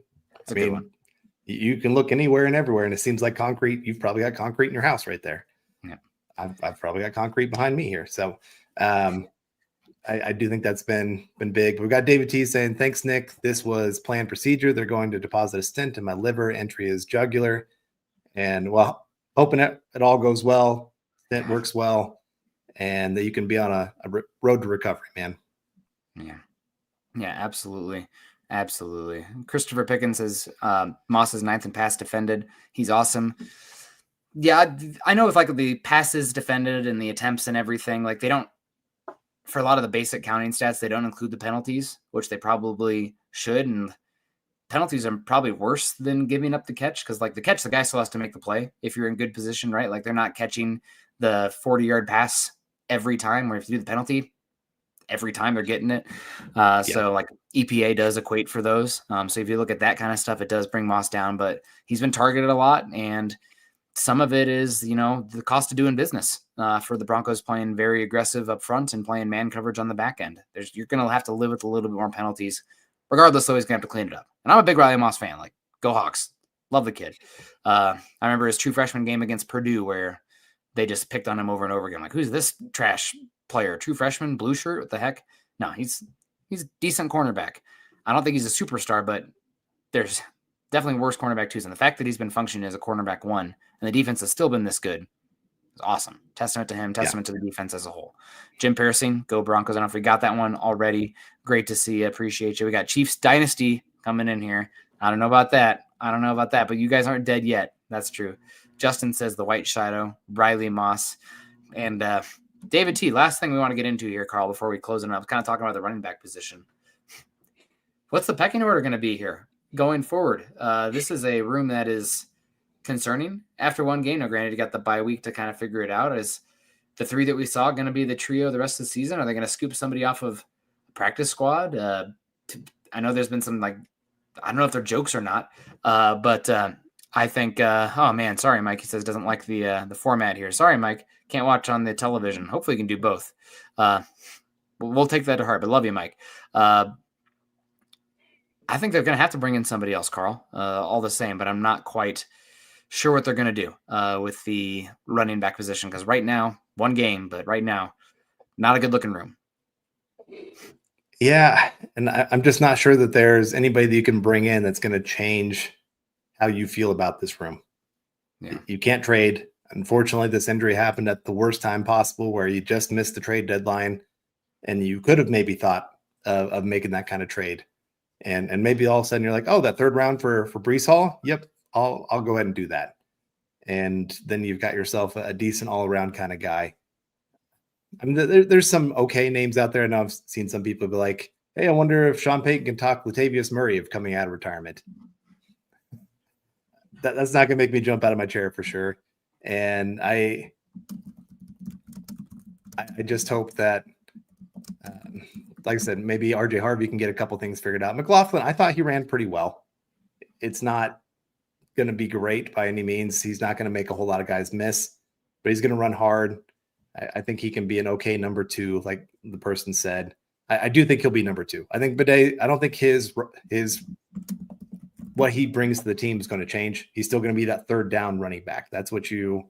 you can look anywhere and everywhere, and it seems like concrete. You've probably got concrete in your house right there. Yeah. I've probably got concrete behind me here. So I do think that's been big. We've got David T saying, thanks, Nick. This was planned procedure. They're going to deposit a stent in my liver. Entry is jugular. And well, hoping it all goes well. Stent works well. And that you can be on a road to recovery, man. Yeah. Yeah, absolutely. Absolutely. Christopher Pickens says Moss is 9th in pass defended. He's awesome. Yeah, I know with like the passes defended and the attempts and everything, like they don't, for a lot of the basic counting stats, they don't include the penalties, which they probably should. And penalties are probably worse than giving up the catch, because like the catch, the guy still has to make the play if you're in good position, right? Like they're not catching the 40-yard pass every time, where if you do the penalty, every time they're getting it. So like EPA does equate for those. So if you look at that kind of stuff, it does bring Moss down, but he's been targeted a lot. And some of it is, the cost of doing business for the Broncos playing very aggressive up front and playing man coverage on the back end. You're going to have to live with a little bit more penalties. Regardless, though, he's going to have to clean it up. And I'm a big Riley Moss fan. Like, go Hawks. Love the kid. I remember his true freshman game against Purdue where they just picked on him over and over again. Like, who's this trash player? True freshman, blue shirt? What the heck? No, he's a decent cornerback. I don't think he's a superstar, but there's definitely worse cornerback twos. And the fact that he's been functioning as a cornerback one and the defense has still been this good is awesome. Testament to him, testament to the defense as a whole. Jim Piercing, go Broncos. I don't know if we got that one already. Great to see you. Appreciate you. We got Chiefs Dynasty coming in here. I don't know about that, but you guys aren't dead yet. That's true. Justin says the White Shadow, Riley Moss, and David T. Last thing we want to get into here, Carl, before we close it up, kind of talking about the running back position. What's the pecking order going to be here going forward? This is a room that is concerning after one game. Now, granted, you got the bye week to kind of figure it out. Is the three that we saw going to be the trio the rest of the season? Are they going to scoop somebody off of a practice squad? I know there's been some, I don't know if they're jokes or not, but I think, oh man, sorry, Mike. He says doesn't like the format here. Sorry, Mike. Can't watch on the television. Hopefully you can do both. We'll take that to heart, but love you, Mike. I think they're going to have to bring in somebody else, Carl, all the same, but I'm not quite sure what they're going to do with the running back position. Because right now, one game, but right now, not a good looking room. Yeah. And I'm just not sure that there's anybody that you can bring in that's going to change how you feel about this room. Yeah. You can't trade. Unfortunately, this injury happened at the worst time possible, where you just missed the trade deadline and you could have maybe thought of making that kind of trade. And maybe all of a sudden you're like, oh, that third round for Breece Hall. Yep. I'll go ahead and do that. and then you've got yourself a decent all-around kind of guy. I mean, there's some okay names out there. I know I've seen some people be like, hey, I wonder if Sean Payton can talk Latavius Murray of coming out of retirement. That's not going to make me jump out of my chair for sure. And I just hope that, like I said, maybe RJ Harvey can get a couple things figured out. McLaughlin, I thought he ran pretty well. It's not going to be great by any means. He's not going to make a whole lot of guys miss, but he's going to run hard. I think he can be an okay number 2, like the person said. I do think he'll be number 2. I think Bidet, I don't think his what he brings to the team is going to change. He's still going to be that third down running back. That's what you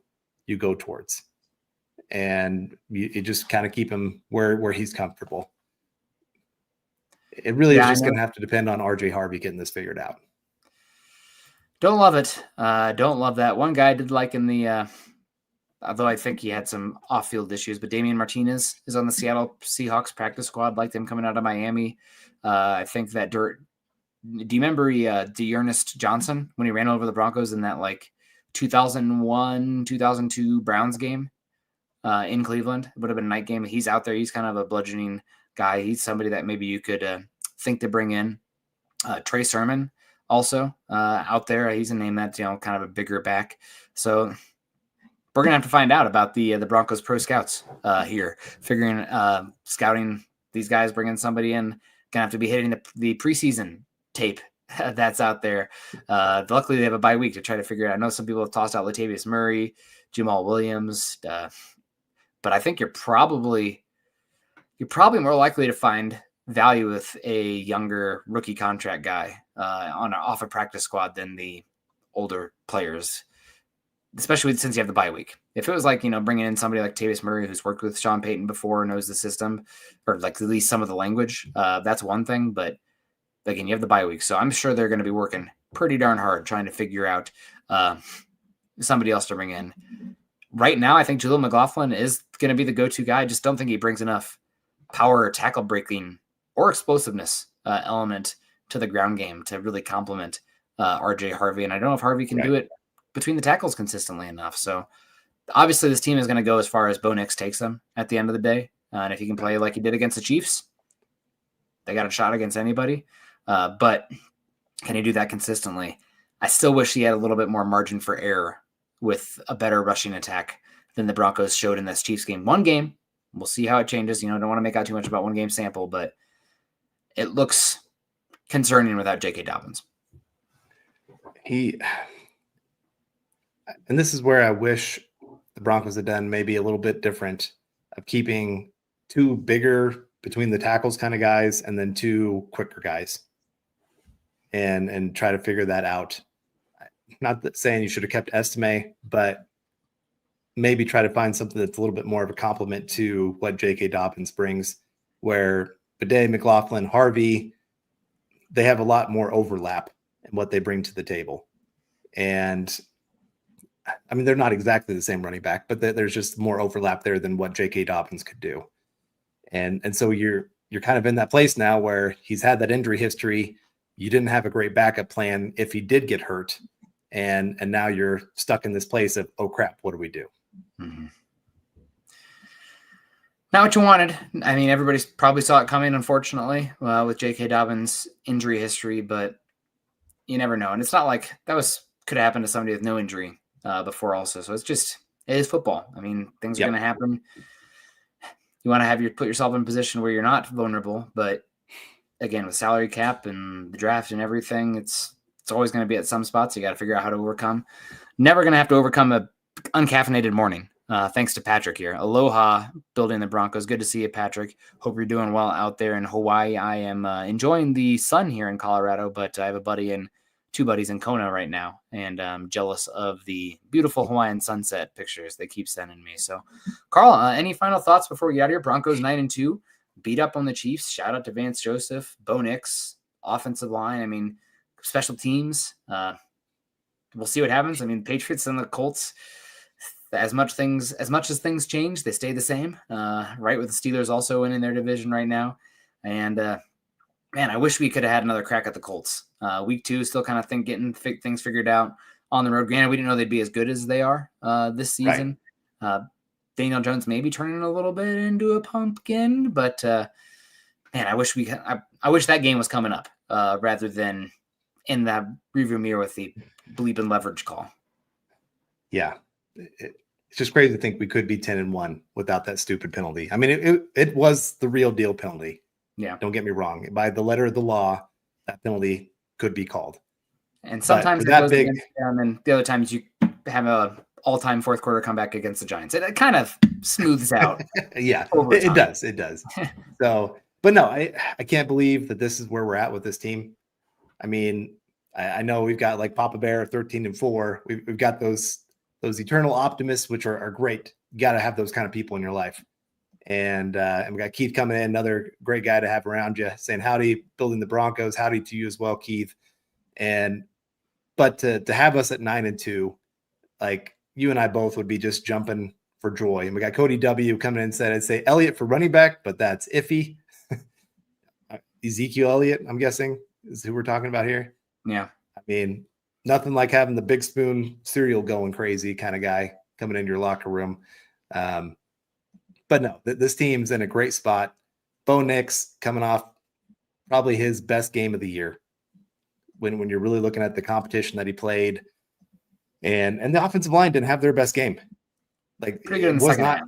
go towards. And you just kind of keep him where he's comfortable. It really is just going to have to depend on RJ Harvey getting this figured out. Don't love it. Don't love that. One guy I did like in the although I think he had some off-field issues, but Damian Martinez is on the Seattle Seahawks practice squad. Liked him coming out of Miami. I think that do you remember Dearness Johnson when he ran over the Broncos in that like 2001, 2002 Browns game in Cleveland? It would have been a night game. He's out there. He's kind of a bludgeoning guy. He's somebody that maybe you could think to bring in. Trey Sermon also out there. He's a name that's, kind of a bigger back. So we're going to have to find out about the Broncos pro scouts here, figuring scouting these guys, bringing somebody in. Going to have to be hitting the preseason tape that's out there. Luckily, they have a bye week to try to figure it out. I know some people have tossed out Latavius Murray, Jamal Williams, but I think you're probably more likely to find value with a younger rookie contract guy off a practice squad than the older players, especially since you have the bye week. If it was like, bringing in somebody like Latavius Murray who's worked with Sean Payton before, knows the system, or like at least some of the language, that's one thing. But again, you have the bye week. So I'm sure they're going to be working pretty darn hard trying to figure out somebody else to bring in. Right now, I think Jaleel McLaughlin is going to be the go-to guy. I just don't think he brings enough power or tackle breaking or explosiveness element to the ground game to really complement RJ Harvey. And I don't know if Harvey can do it between the tackles consistently enough. So obviously this team is going to go as far as Bo Nix takes them at the end of the day. And if he can play like he did against the Chiefs, they got a shot against anybody. But can he do that consistently? I still wish he had a little bit more margin for error with a better rushing attack than the Broncos showed in this Chiefs game. One game, we'll see how it changes. Don't want to make out too much about one game sample, but it looks concerning without J.K. Dobbins. And this is where I wish the Broncos had done maybe a little bit different of keeping 2 bigger between the tackles kind of guys and then 2 quicker guys and try to figure that out. Not that saying you should have kept Estime, but maybe try to find something that's a little bit more of a complement to what J.K. Dobbins brings, where Bidet, McLaughlin, Harvey, they have a lot more overlap in what they bring to the table. And I mean, they're not exactly the same running back, but there's just more overlap there than what J.K. Dobbins could do. And so you're kind of in that place now where he's had that injury history. You didn't have a great backup plan if he did get hurt. And now you're stuck in this place of, oh crap, what do we do? Mm-hmm. Not what you wanted. I mean, everybody probably saw it coming, unfortunately, with J.K. Dobbins' injury history, but you never know. And it's not like that could happen to somebody with no injury before also. So it is football. I mean, things are going to happen. You want to put yourself in a position where you're not vulnerable, but again, with salary cap and the draft and everything, it's always going to be at some spots. You got to figure out how to overcome. Never going to have to overcome a uncaffeinated morning. Thanks to Patrick here. Aloha, building the Broncos. Good to see you, Patrick. Hope you're doing well out there in Hawaii. I am enjoying the sun here in Colorado, but I have two buddies in Kona right now, and I'm jealous of the beautiful Hawaiian sunset pictures they keep sending me. So, Carl, any final thoughts before we get out of here? Broncos 9-2, beat up on the Chiefs. Shout out to Vance Joseph, Bo Nix, offensive line. I mean, special teams. We'll see what happens. I mean, Patriots and the Colts. As much as things change, they stay the same. Right, with the Steelers also in their division right now, and man, I wish we could have had another crack at the Colts. Week 2, still kind of getting things figured out. on the road. Granted, we didn't know they'd be as good as they are this season. Right. Daniel Jones maybe turning a little bit into a pumpkin, but man, I wish that game was coming up rather than in that review mirror with the bleeping leverage call. Yeah. It's just crazy to think we could be 10-1 without that stupid penalty. I mean, it was the real deal penalty. Yeah. Don't get me wrong. By the letter of the law, that penalty could be called. And sometimes it goes against them, and the other times you have a all-time fourth quarter comeback against the Giants. It kind of smooths out. Yeah, it does. It does. So, but no, I can't believe that this is where we're at with this team. I mean, I know we've got like Papa Bear 13-4. We've got those eternal optimists, which are great. You got to have those kind of people in your life. And we got Keith coming in, another great guy to have around you, saying howdy, building the Broncos. Howdy to you as well, Keith. But to have us at 9-2, like you and I both would be just jumping for joy. And we got Cody W coming in and said, I'd say Elliott for running back, but that's iffy. Ezekiel Elliott, I'm guessing, is who we're talking about here. Yeah. I mean, nothing like having the big spoon cereal going crazy kind of guy coming into your locker room. But no, this team's in a great spot. Bo Nix coming off probably his best game of the year when you're really looking at the competition that he played. And the offensive line didn't have their best game. Like, pretty good in the second half.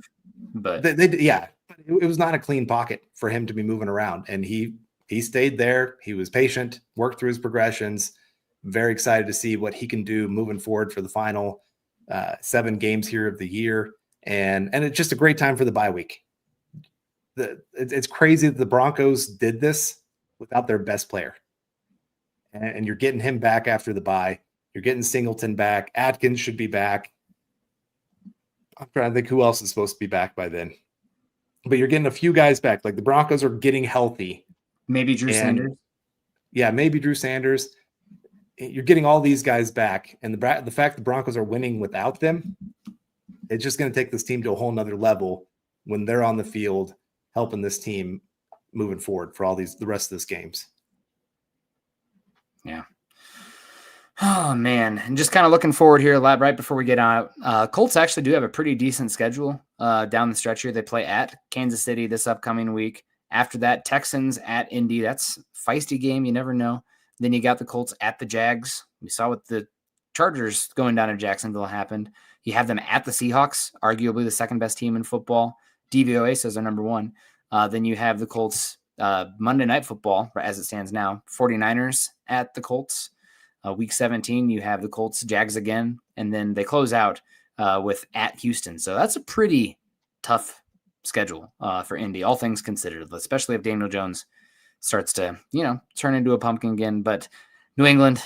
But it was not a clean pocket for him to be moving around. And he stayed there. He was patient, worked through his progressions. Very excited to see what he can do moving forward for the final 7 games here of the year. And it's just a great time for the bye week. It's crazy that the Broncos did this without their best player. And you're getting him back after the bye. You're getting Singleton back. Atkins should be back. I'm trying to think who else is supposed to be back by then. But you're getting a few guys back. Like the Broncos are getting healthy. Maybe Drew Sanders. Yeah, maybe Drew Sanders. You're getting all these guys back. And the fact the Broncos are winning without them, it's just going to take this team to a whole nother level when they're on the field helping this team moving forward for the rest of this games. Yeah. Oh, man. And just kind of looking forward here right before we get out. Colts actually do have a pretty decent schedule down the stretch here. They play at Kansas City this upcoming week. After that, Texans at Indy. That's a feisty game. You never know. Then you got the Colts at the Jags. We saw what the Chargers going down to Jacksonville happened. You have them at the Seahawks, arguably the second best team in football. DVOA says they're number 1. Then you have the Colts Monday Night Football, as it stands now. 49ers at the Colts. Week 17, you have the Colts, Jags again, and then they close out with at Houston. So that's a pretty tough schedule for Indy, all things considered, especially if Daniel Jones starts to, turn into a pumpkin again. But New England,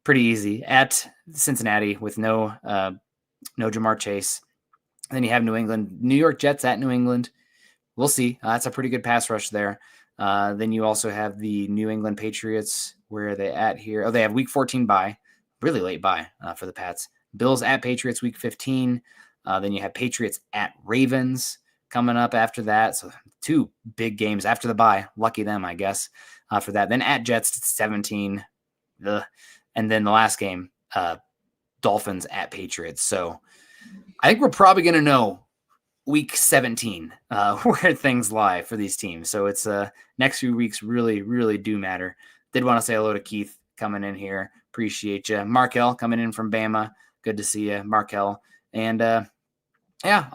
pretty easy. At Cincinnati with no Jamar Chase. And then you have New York Jets at New England. We'll see. That's a pretty good pass rush there. Then you also have the New England Patriots. Where are they at here? Oh, they have week 14 bye. Really late bye for the Pats. Bills at Patriots week 15. Then you have Patriots at Ravens coming up after that. So 2 big games after the bye. Lucky them, I guess, for that. Then at Jets 17. And then the last game, Dolphins at Patriots. So I think we're probably going to know week 17 where things lie for these teams. So it's next few weeks really, really do matter. Did want to say hello to Keith coming in here. Appreciate you. Markel coming in from Bama. Good to see you, Markel. And a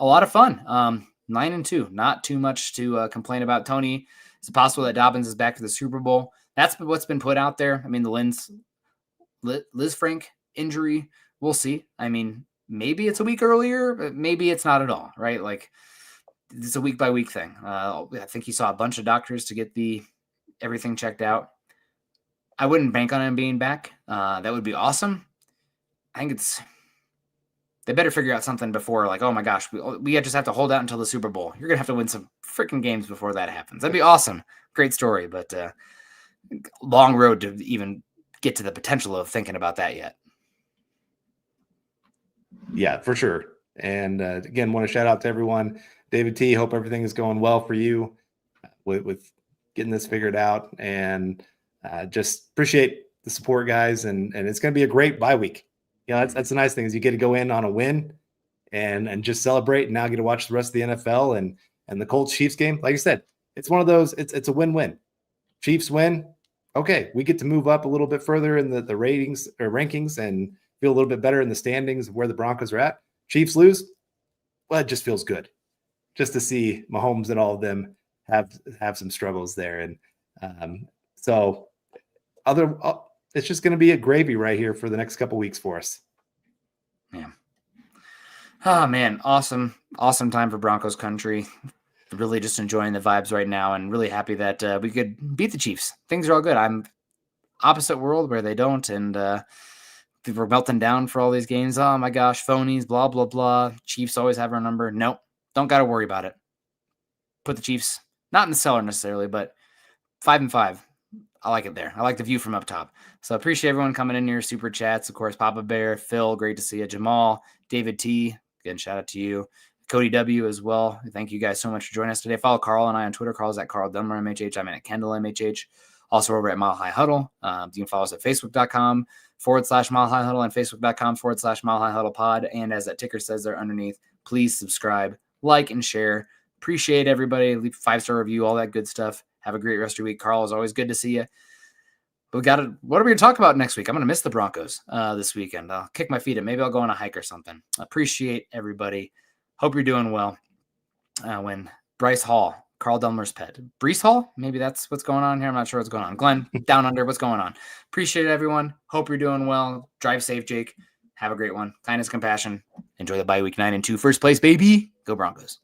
lot of fun. 9-2, not too much to complain about. Tony, is it possible that Dobbins is back to the Super Bowl? That's what's been put out there. I mean, the Liz Frank injury, we'll see. I mean, maybe it's a week earlier, but maybe it's not at all, right? Like, it's a week by week thing. I think he saw a bunch of doctors to get everything checked out. I wouldn't bank on him being back. That would be awesome. I think they better figure out something before, like, oh my gosh, we just have to hold out until the Super Bowl. You're going to have to win some freaking games before that happens. That'd be awesome. Great story, but long road to even get to the potential of thinking about that yet. Yeah, for sure. And again, want to shout out to everyone. David T, hope everything is going well for you with getting this figured out. And just appreciate the support, guys. And it's going to be a great bye week. that's the nice thing is you get to go in on a win and just celebrate, and now get to watch the rest of the NFL and the Colts Chiefs game. Like I said, it's one of those, it's a win-win. Chiefs win. Okay, we get to move up a little bit further in the ratings or rankings and feel a little bit better in the standings of where the Broncos are at. Chiefs lose. Well, it just feels good just to see Mahomes and all of them have some struggles there. And so it's just going to be a gravy right here for the next couple weeks for us. Yeah. Oh man. Awesome time for Broncos country. Really just enjoying the vibes right now and really happy that we could beat the Chiefs. Things are all good. I'm opposite world where they don't. And we're melting down for all these games. Oh my gosh, phonies, blah, blah, blah. Chiefs always have our number. Nope. Don't got to worry about it. Put the Chiefs, not in the cellar necessarily, but 5-5. I like it there. I like the view from up top. So I appreciate everyone coming in here. Super chats. Of course, Papa Bear, Phil, great to see you. Jamal, David T, again, shout out to you. Cody W as well. Thank you guys so much for joining us today. Follow Carl and I on Twitter. Carl's at Carl Dumler, MHH. I'm at Kendell, MHH. Also over at Mile High Huddle. You can follow us at facebook.com/Mile High Huddle and facebook.com/Mile High Huddle pod. And as that ticker says there underneath, please subscribe, like, and share. Appreciate everybody. Leave a 5-star review, all that good stuff. Have a great rest of your week. Carl, is always good to see you. But what are we going to talk about next week? I'm going to miss the Broncos this weekend. I'll kick my feet up. Maybe I'll go on a hike or something. Appreciate everybody. Hope you're doing well. When Bryce Hall, Carl Dumler's pet. Brees Hall? Maybe that's what's going on here. I'm not sure what's going on. Glenn, down under, what's going on? Appreciate it, everyone. Hope you're doing well. Drive safe, Jake. Have a great one. Kindness, compassion. Enjoy the bye week 9-2. First place, baby. Go Broncos.